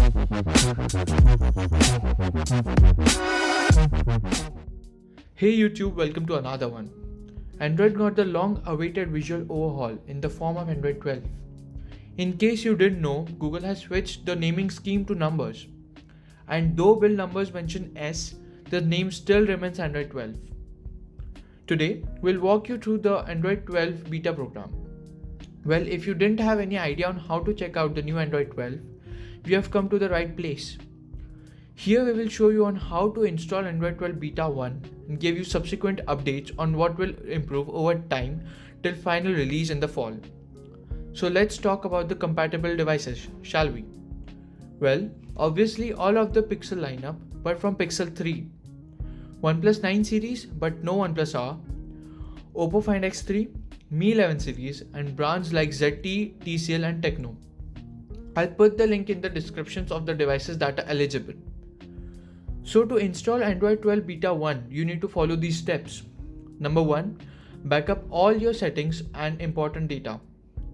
Hey YouTube, welcome to another one. Android got the long awaited visual overhaul in the form of Android 12. In case you didn't know, Google has switched the naming scheme to numbers. And though build numbers mention S, the name still remains Android 12. Today, we'll walk you through the Android 12 beta program. Well, if you didn't have any idea on how to check out the new Android 12, you have come to the right place. Here we will show you on how to install Android 12 Beta 1 and give you subsequent updates on what will improve over time till final release in the fall. So let's talk about the compatible devices, shall we? Well, obviously all of the Pixel lineup, but from Pixel 3, OnePlus 9 series but no OnePlus R, Oppo Find X3, Mi 11 series and brands like ZTE, TCL and Tecno. I'll put the link in the descriptions of the devices that are eligible. So to install Android 12 Beta 1, you need to follow these steps. Number 1, backup all your settings and important data.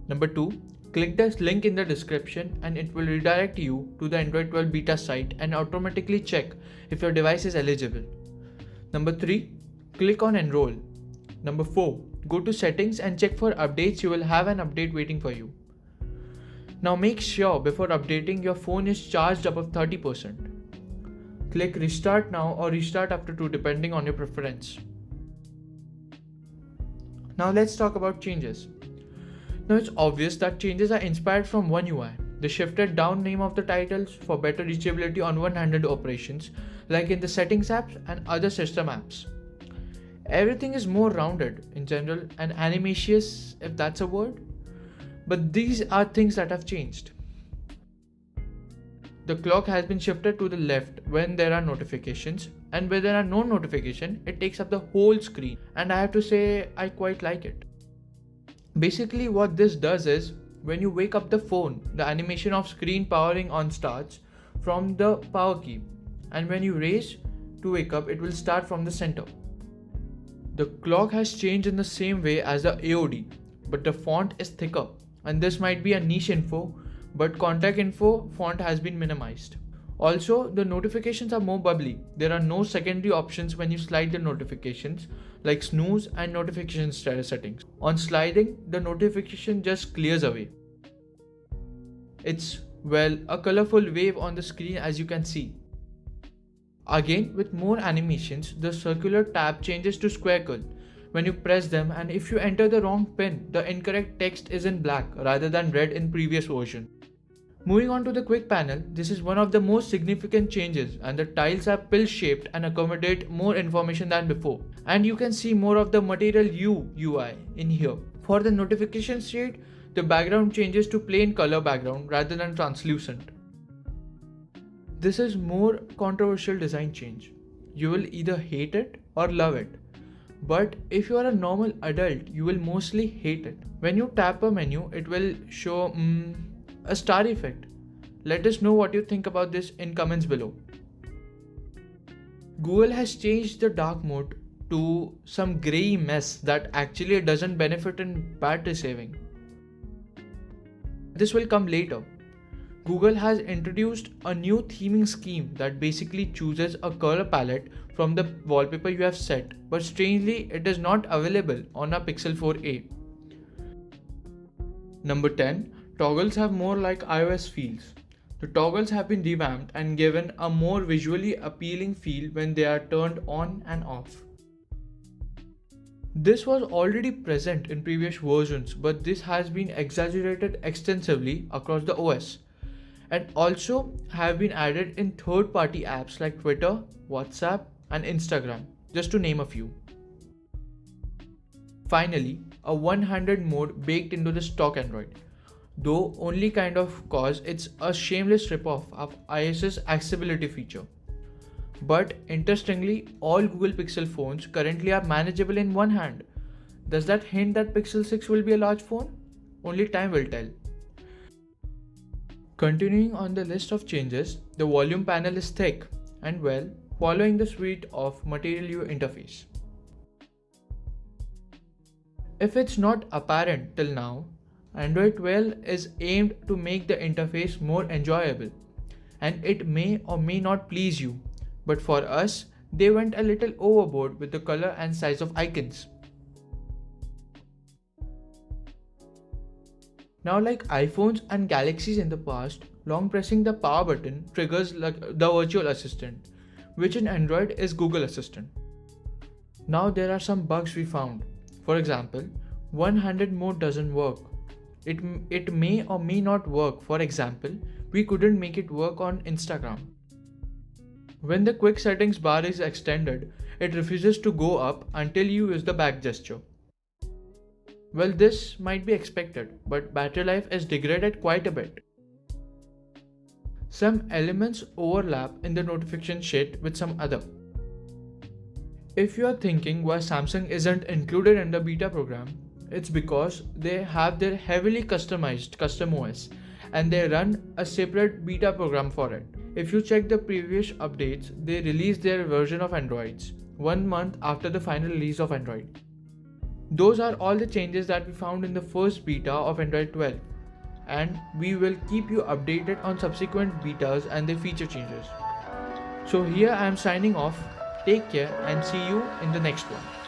Number 2, click the link in the description and it will redirect you to the Android 12 Beta site and automatically check if your device is eligible. Number 3, click on enroll. Number 4, go to settings and check for updates. You will have an update waiting for you. Now make sure before updating your phone is charged above 30%. Click restart now or restart after 2 depending on your preference. Now let's talk about changes. Now it's obvious that changes are inspired from One UI. They shifted down name of the titles for better reachability on one-handed operations like in the settings apps and other system apps. Everything is more rounded in general and animatious, if that's a word. But these are things that have changed. The clock has been shifted to the left when there are notifications, and when there are no notifications, it takes up the whole screen, and I have to say I quite like it. Basically what this does is, when you wake up the phone, the animation of screen powering on starts from the power key, and when you raise to wake up, it will start from the center. The clock has changed in the same way as the AOD, but the font is thicker, and this might be a niche info, but contact info font has been minimized. Also, the notifications are more bubbly. There are no secondary options when you slide the notifications like snooze and notification status settings. On sliding, the notification just clears away. It's, well, a colorful wave on the screen as you can see. Again, with more animations, the circular tab changes to square curl when you press them, and if you enter the wrong pin, the incorrect text is in black rather than red in previous version. Moving on to the quick panel, this is one of the most significant changes, and the tiles are pill shaped and accommodate more information than before. And you can see more of the Material You UI in here. For the notification shade, the background changes to plain color background rather than translucent. This is more controversial design change. You will either hate it or love it. But if you are a normal adult, you will mostly hate it. When you tap a menu, it will show a star effect. Let us know what you think about this in comments below. Google has changed the dark mode to some grey mess that actually doesn't benefit in battery saving. This will come later. Google has introduced a new theming scheme that basically chooses a color palette from the wallpaper you have set, but strangely it is not available on a Pixel 4a. Number 10. Toggles have more like iOS feels. The toggles have been revamped and given a more visually appealing feel when they are turned on and off. This was already present in previous versions, but this has been exaggerated extensively across the OS, and also have been added in third-party apps like Twitter, WhatsApp, and Instagram, just to name a few. Finally, a one-handed mode baked into the stock Android, though only kind of cause it's a shameless ripoff of iOS's accessibility feature. But interestingly, all Google Pixel phones currently are manageable in one hand. Does that hint that Pixel 6 will be a large phone? Only time will tell. Continuing on the list of changes, the volume panel is thick and well, following the suite of Material You interface. If it's not apparent till now, Android 12 is aimed to make the interface more enjoyable. and it may or may not please you, but for us, they went a little overboard with the color and size of icons. Now, like iPhones and Galaxies in the past, long pressing the power button triggers like the virtual assistant, which in Android is Google Assistant. Now there are some bugs we found. For example, one-handed mode doesn't work. It may or may not work. For example, we couldn't make it work on Instagram. When the quick settings bar is extended, it refuses to go up until you use the back gesture. Well, this might be expected, but battery life is degraded quite a bit. Some elements overlap in the notification sheet with some other. If you are thinking why Samsung isn't included in the beta program, it's because they have their heavily customized custom OS and they run a separate beta program for it. If you check the previous updates, they released their version of Androids 1 month after the final release of Android. Those are all the changes that we found in the first beta of Android 12, and we will keep you updated on subsequent betas and their feature changes. So here I am signing off. Take care and see you in the next one.